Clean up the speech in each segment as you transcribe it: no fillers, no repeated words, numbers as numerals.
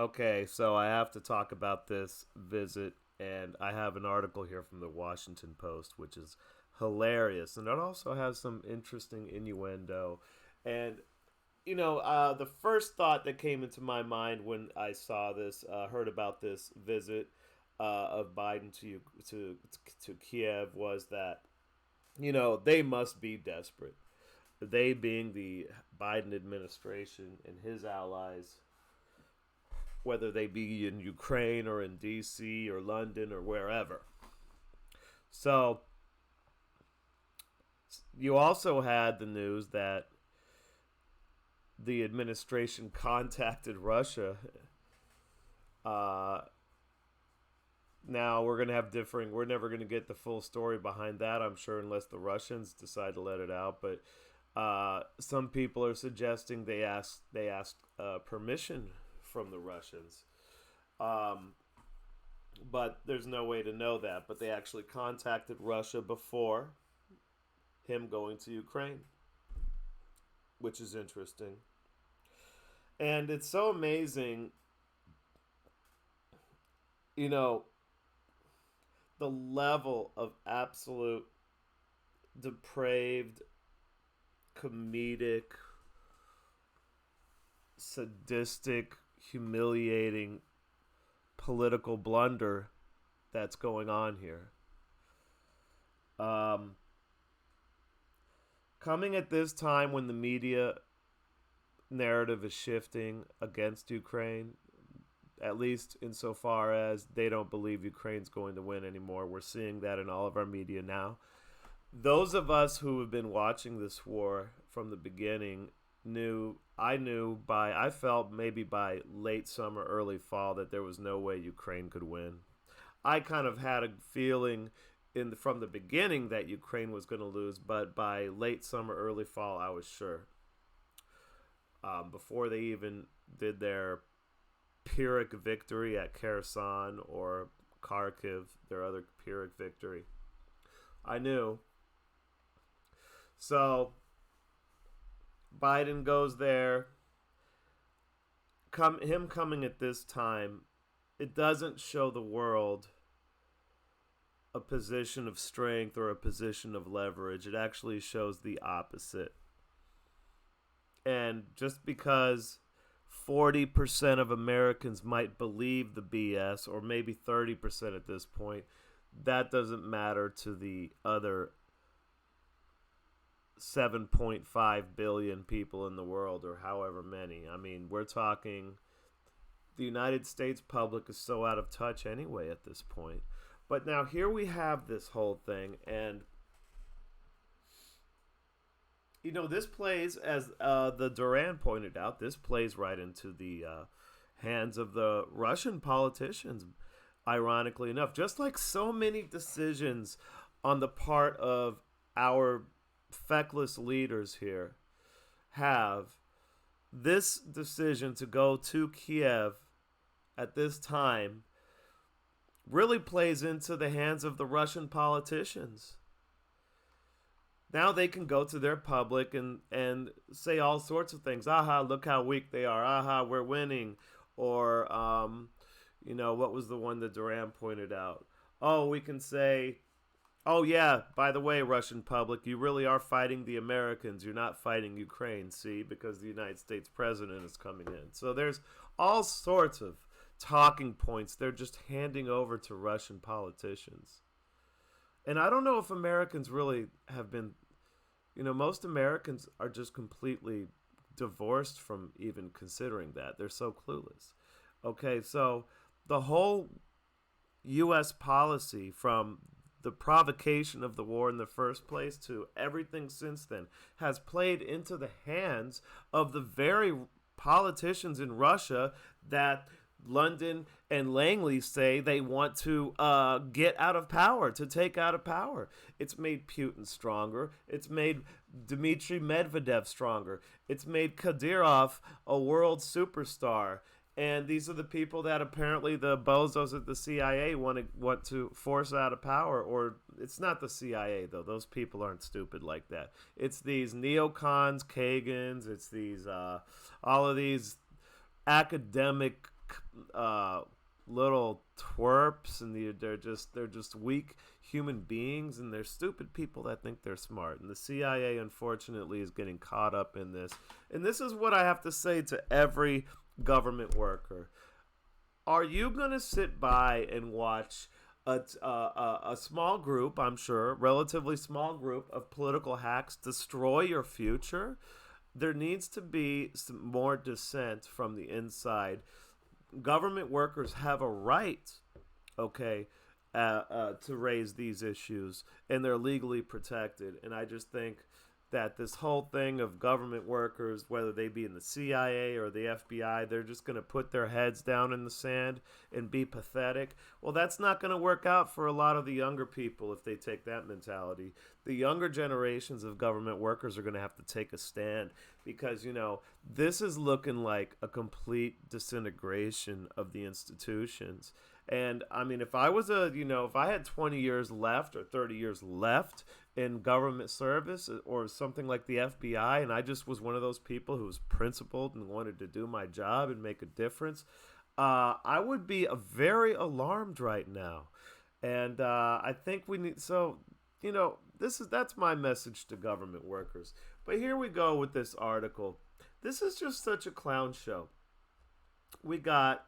Okay, so I have to talk about this visit, and I have an article here from the Washington Post, which is hilarious, and it also has some interesting innuendo. And the first thought that came into my mind when I saw this, heard about this visit of Biden to Kiev, was that they must be desperate. They being the Biden administration and his allies, whether they be in Ukraine or in D.C. or London or wherever. So you also had the news that the administration contacted Russia. Uh, Now we're gonna have differing. We're never gonna get the full story behind that, I'm sure, unless the Russians decide to let it out. But some people are suggesting they asked permission from the Russians. Um, but there's no way to know that. But they actually contacted Russia before him going to Ukraine, which is interesting. And it's so amazing, you know, the level of absolute depraved, comedic, sadistic, humiliating political blunder that's going on here. Um, Coming at this time when the media narrative is shifting against Ukraine, at least insofar as they don't believe Ukraine's going to win anymore. We're seeing that in all of our media now. Those of us who have been watching this war from the beginning I felt maybe by late summer, early fall that there was no way Ukraine could win. I kind of had a feeling from the beginning that Ukraine was going to lose, but by late summer, early fall, I was sure. Before they even did their Pyrrhic victory at Kherson or Kharkiv, their other Pyrrhic victory, I knew. So Biden goes there. Him coming at this time, it doesn't show the world a position of strength or a position of leverage. It actually shows the opposite. And just because 40% of Americans might believe the BS, or maybe 30% at this point, that doesn't matter to the other 7.5 billion people in the world, or however many. I mean, we're talking the United States public is so out of touch anyway at this point. But now here we have this whole thing, and this plays, as the Duran pointed out, this plays right into the hands of the Russian politicians, ironically enough. Just like so many decisions on the part of our feckless leaders here have, this decision to go to Kiev at this time really plays into the hands of the Russian politicians. Now they can go to their public and say all sorts of things. Aha, look how weak they are. Aha, we're winning. Or, what was the one that Duran pointed out? Oh, we can say, oh, yeah, by the way, Russian public, you really are fighting the Americans. You're not fighting Ukraine, see, because the United States president is coming in. So there's all sorts of talking points they're just handing over to Russian politicians. And I don't know if Americans really have been, most Americans are just completely divorced from even considering that. They're so clueless. Okay, so the whole U.S. policy, from the provocation of the war in the first place to everything since then, has played into the hands of the very politicians in Russia that London and Langley say they want to get out of power, to take out of power. It's made Putin stronger. It's made Dmitry Medvedev stronger. It's made Kadyrov a world superstar. And these are the people that apparently the bozos at the CIA want to force out of power. Or it's not the CIA, though. Those people aren't stupid like that. It's these neocons, Kagans. It's these all of these academic uh, little twerps, and they're just weak human beings, and they're stupid people that think they're smart. And the CIA, unfortunately, is getting caught up in this. And this is what I have to say to every government worker: are you going to sit by and watch a small group, I'm sure, relatively small group of political hacks destroy your future? There needs to be some more dissent from the inside. Government workers have a right, okay, to raise these issues, and they're legally protected. And I just think that this whole thing of government workers, whether they be in the CIA or the FBI, they're just going to put their heads down in the sand and be pathetic. Well, that's not going to work out for a lot of the younger people if they take that mentality. The younger generations of government workers are going to have to take a stand because, this is looking like a complete disintegration of the institutions. And I mean, if if I had 20 years left or 30 years left in government service or something like the FBI, and I just was one of those people who was principled and wanted to do my job and make a difference, I would be very alarmed right now. And I think we need, so, that's my message to government workers. But here we go with this article. This is just such a clown show. We got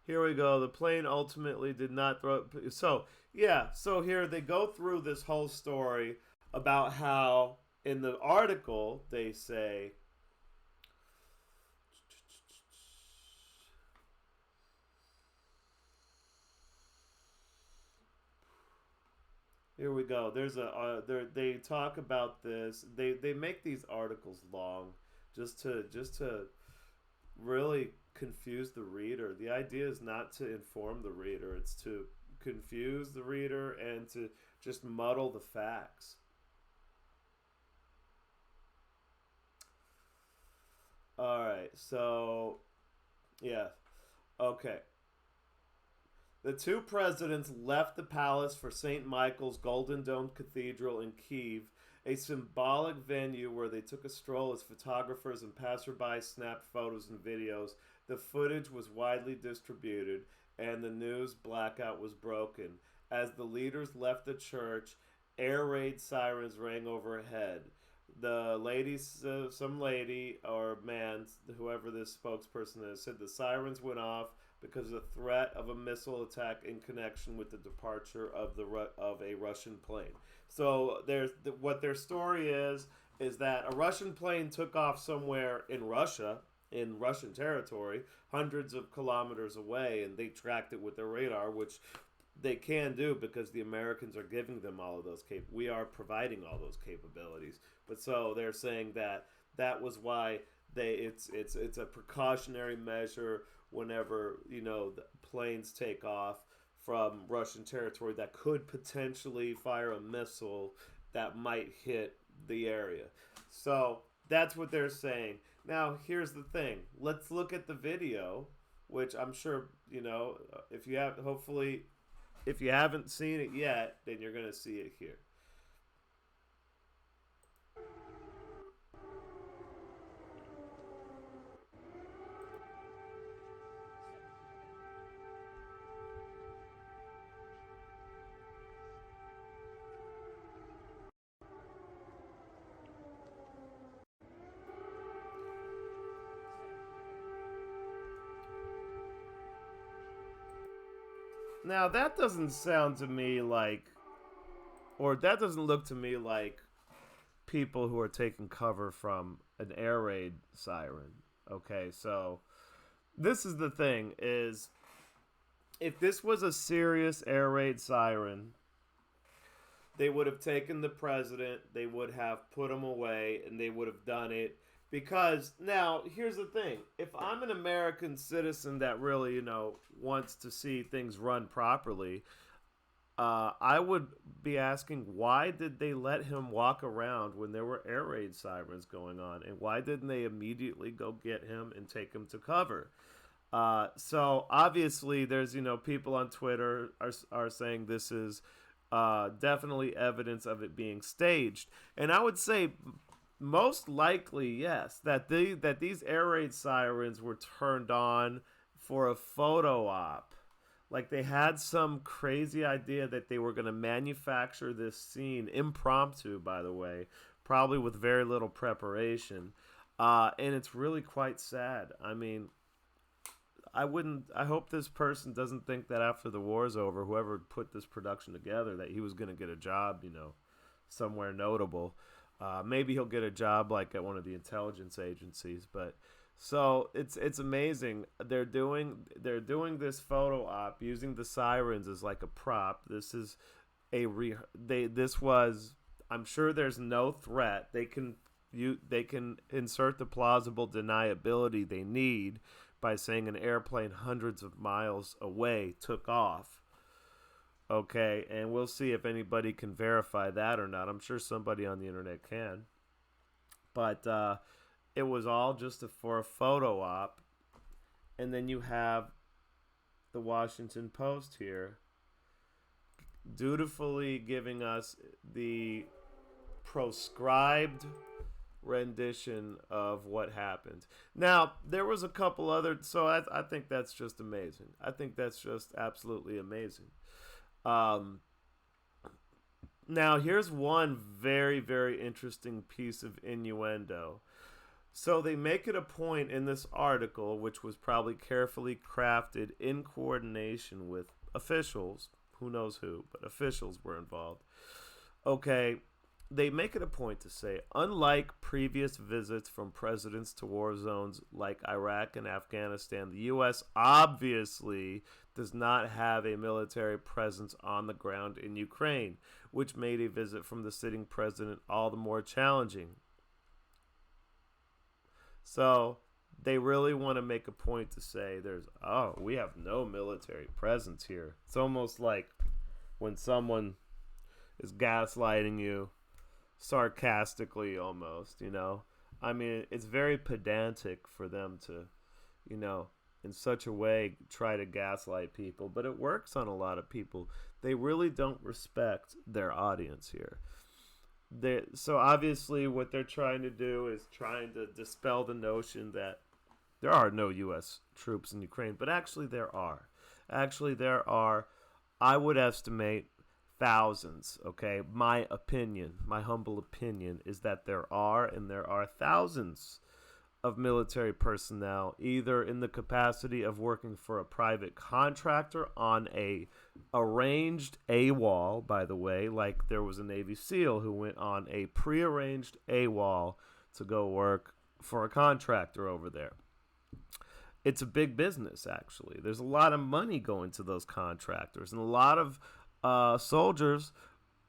here we go. The plane ultimately did not throw. So here they go through this whole story about how in the article they say, here we go. They talk about this. They make these articles long just to really confuse the reader. The idea is not to inform the reader, it's to confuse the reader and to just muddle the facts. All right, so yeah, okay. The two presidents left the palace for St. Michael's Golden Dome Cathedral in Kiev, a symbolic venue where they took a stroll as photographers and passersby snapped photos and videos. The footage was widely distributed, and the news blackout was broken. As the leaders left the church, air raid sirens rang overhead. The lady, some lady or man, whoever this spokesperson is, said the sirens went off because of the threat of a missile attack in connection with the departure of a Russian plane. So what their story is that a Russian plane took off somewhere in Russia, in Russian territory, hundreds of kilometers away, and they tracked it with their radar, which they can do because the Americans are giving them all of those we are providing all those capabilities. But so they're saying that was why it's a precautionary measure whenever the planes take off from Russian territory that could potentially fire a missile that might hit the area. So that's what they're saying. Now, here's the thing. Let's look at the video, which I'm sure, if you have, hopefully, if you haven't seen it yet, then you're going to see it here. Now, that doesn't sound to me like, or that doesn't look to me like people who are taking cover from an air raid siren. Okay, so this is the thing is if this was a serious air raid siren, they would have taken the president, they would have put him away, and they would have done it. Because now, here's the thing. If I'm an American citizen that really, wants to see things run properly, I would be asking, why did they let him walk around when there were air raid sirens going on? And why didn't they immediately go get him and take him to cover? So obviously there's, people on Twitter are saying this is definitely evidence of it being staged. And I would say most likely, yes, that these air raid sirens were turned on for a photo op. Like they had some crazy idea that they were going to manufacture this scene impromptu, by the way, probably with very little preparation. And it's really quite sad. I mean, I wouldn't. I hope this person doesn't think that after the war's over, whoever put this production together, that he was going to get a job, somewhere notable. Maybe he'll get a job like at one of the intelligence agencies. But so it's amazing. They're doing this photo op using the sirens as like a prop. This is this was. I'm sure there's no threat. They can insert the plausible deniability they need by saying an airplane hundreds of miles away took off. Okay, and we'll see if anybody can verify that or not. I'm sure somebody on the internet can. But it was all just for a photo op. And then you have the Washington Post here dutifully giving us the proscribed rendition of what happened. Now, there was a couple other, so I think that's just amazing. I think that's just absolutely amazing. Now, here's one very, very interesting piece of innuendo. So they make it a point in this article, which was probably carefully crafted in coordination with officials, who knows who, but officials were involved. Okay, they make it a point to say, unlike previous visits from presidents to war zones like Iraq and Afghanistan, the U.S. obviously does not have a military presence on the ground in Ukraine, which made a visit from the sitting president all the more challenging. So they really want to make a point to say we have no military presence here. It's almost like when someone is gaslighting you sarcastically almost, I mean, it's very pedantic for them to, in such a way try to gaslight people, but it works on a lot of people. They really don't respect their audience here. So obviously what they're trying to do is trying to dispel the notion that there are no U.S. troops in Ukraine, but actually there are. Actually there are, I would estimate, thousands, okay? My opinion, my humble opinion, is that there are thousands of military personnel either in the capacity of working for a private contractor on a arranged AWOL, by the way, like there was a Navy SEAL who went on a prearranged AWOL to go work for a contractor over there. It's a big business, actually. There's a lot of money going to those contractors, and a lot of soldiers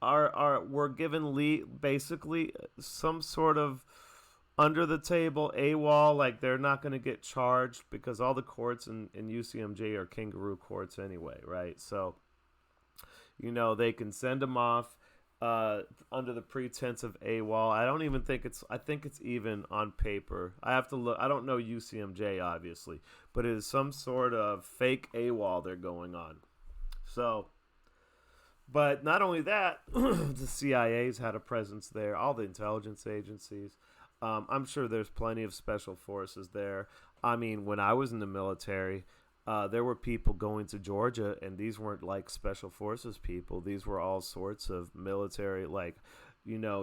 were given basically some sort of under the table AWOL, like they're not going to get charged because all the courts in UCMJ are kangaroo courts anyway, right? So, they can send them off under the pretense of AWOL. I think it's even on paper. I have to look. I don't know UCMJ, obviously, but it is some sort of fake AWOL they're going on. So, but not only that, the CIA's had a presence there, all the intelligence agencies. I'm sure there's plenty of special forces there. I mean, when I was in the military, there were people going to Georgia, and these weren't like special forces people. These were all sorts of military, like,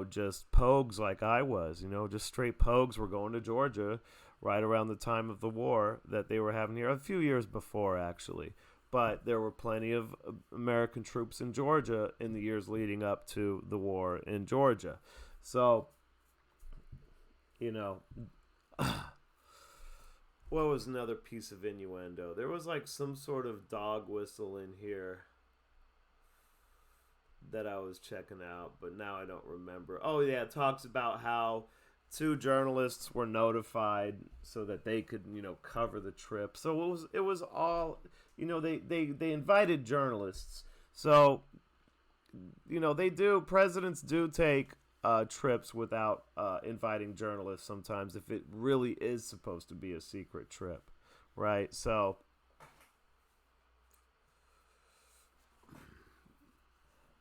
just pogues like I was, just straight pogues were going to Georgia right around the time of the war that they were having here, a few years before, actually. But there were plenty of American troops in Georgia in the years leading up to the war in Georgia. So, what was another piece of innuendo? There was like some sort of dog whistle in here that I was checking out, but now I don't remember. Oh, yeah, it talks about how 2 journalists were notified so that they could, cover the trip. So it was all, they invited journalists. So, presidents do take trips without inviting journalists sometimes if it really is supposed to be a secret trip, right? So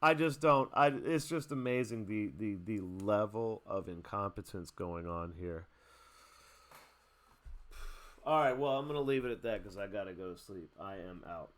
I just don't. It's just amazing the level of incompetence going on here. All right, well, I'm gonna leave it at that because I gotta go to sleep. I am out.